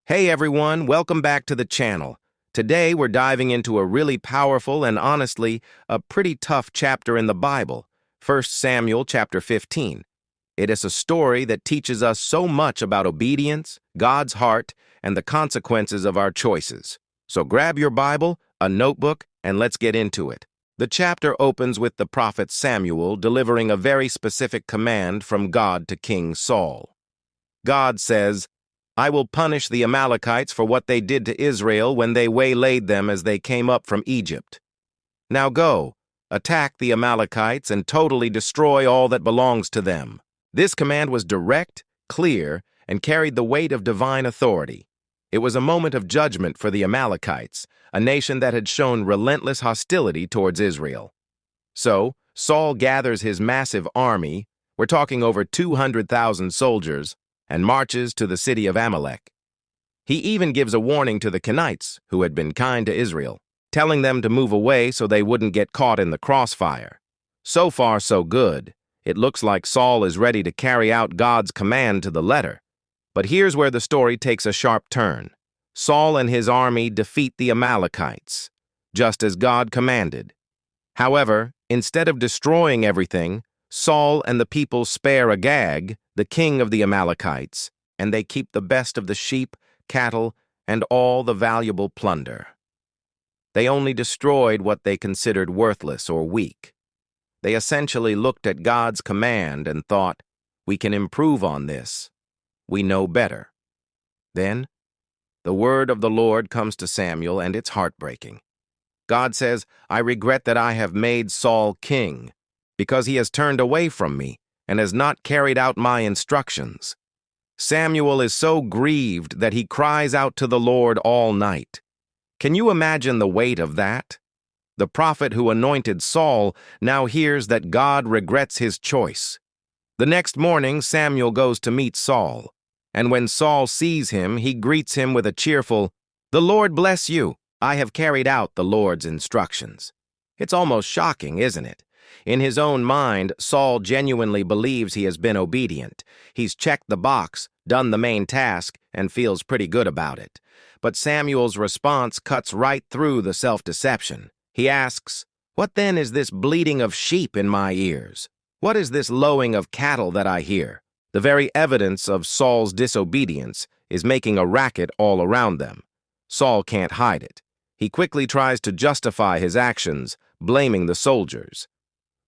Hey everyone, welcome back to the channel. Today we're diving into a really powerful and honestly, a pretty tough chapter in the Bible, 1 Samuel chapter 15. It is a story that teaches us so much about obedience, God's heart, and the consequences of our choices. So grab your Bible, a notebook, and let's get into it. The chapter opens with the prophet Samuel delivering a very specific command from God to King Saul. God says, "I will punish the Amalekites for what they did to Israel when they waylaid them as they came up from Egypt. Now go, attack the Amalekites and totally destroy all that belongs to them." This command was direct, clear, and carried the weight of divine authority. It was a moment of judgment for the Amalekites, a nation that had shown relentless hostility towards Israel. So, Saul gathers his massive army, we're talking over 200,000 soldiers, and marches to the city of Amalek. He even gives a warning to the Kenites, who had been kind to Israel, telling them to move away so they wouldn't get caught in the crossfire. So far, so good. It looks like Saul is ready to carry out God's command to the letter. But here's where the story takes a sharp turn. Saul and his army defeat the Amalekites, just as God commanded. However, instead of destroying everything, Saul and the people spare Agag, the king of the Amalekites, and they keep the best of the sheep, cattle, and all the valuable plunder. They only destroyed what they considered worthless or weak. They essentially looked at God's command and thought, "We can improve on this. We know better." Then, the word of the Lord comes to Samuel, and it's heartbreaking. God says, "I regret that I have made Saul king, because he has turned away from me and has not carried out my instructions." Samuel is so grieved that he cries out to the Lord all night. Can you imagine the weight of that? The prophet who anointed Saul now hears that God regrets his choice. The next morning, Samuel goes to meet Saul, and when Saul sees him, he greets him with a cheerful, "The Lord bless you. I have carried out the Lord's instructions." It's almost shocking, isn't it? In his own mind, Saul genuinely believes he has been obedient. He's checked the box, done the main task, and feels pretty good about it. But Samuel's response cuts right through the self-deception. He asks, "What then is this bleating of sheep in my ears? What is this lowing of cattle that I hear?" The very evidence of Saul's disobedience is making a racket all around them. Saul can't hide it. He quickly tries to justify his actions, blaming the soldiers.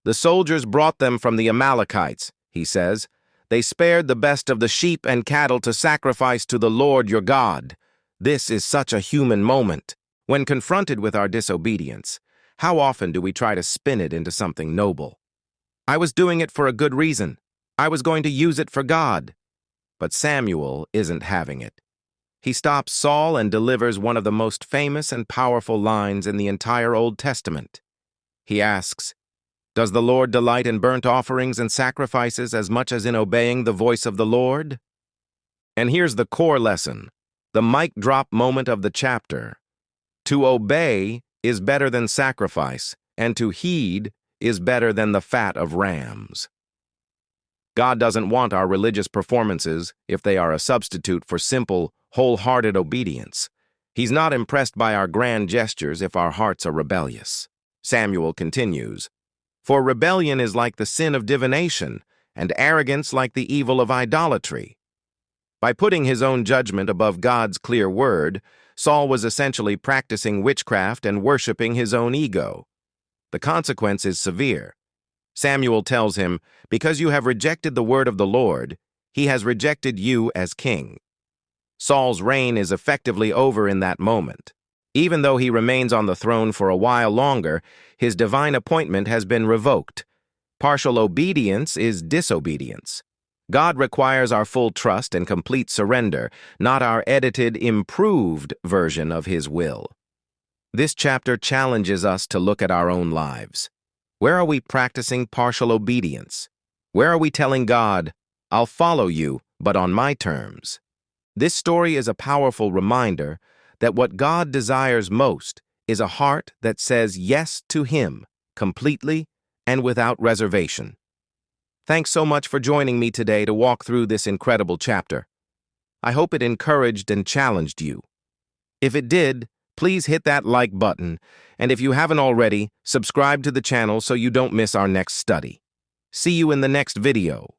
"The soldiers brought them from the Amalekites," he says. "They spared the best of the sheep and cattle to sacrifice to the Lord your God." This is such a human moment. When confronted with our disobedience, how often do we try to spin it into something noble? "I was doing it for a good reason. I was going to use it for God." But Samuel isn't having it. He stops Saul and delivers one of the most famous and powerful lines in the entire Old Testament. He asks, "Does the Lord delight in burnt offerings and sacrifices as much as in obeying the voice of the Lord?" And here's the core lesson, the mic drop moment of the chapter. To obey is better than sacrifice, and to heed is better than the fat of rams. God doesn't want our religious performances if they are a substitute for simple, wholehearted obedience. He's not impressed by our grand gestures if our hearts are rebellious. Samuel continues, "For rebellion is like the sin of divination, and arrogance like the evil of idolatry." By putting his own judgment above God's clear word, Saul was essentially practicing witchcraft and worshiping his own ego. The consequence is severe. Samuel tells him, "Because you have rejected the word of the Lord, he has rejected you as king." Saul's reign is effectively over in that moment. Even though he remains on the throne for a while longer, his divine appointment has been revoked. Partial obedience is disobedience. God requires our full trust and complete surrender, not our edited, improved version of his will. This chapter challenges us to look at our own lives. Where are we practicing partial obedience? Where are we telling God, "I'll follow you, but on my terms"? This story is a powerful reminder that what God desires most is a heart that says yes to Him, completely and without reservation. Thanks so much for joining me today to walk through this incredible chapter. I hope it encouraged and challenged you. If it did, please hit that like button, and if you haven't already, subscribe to the channel so you don't miss our next study. See you in the next video.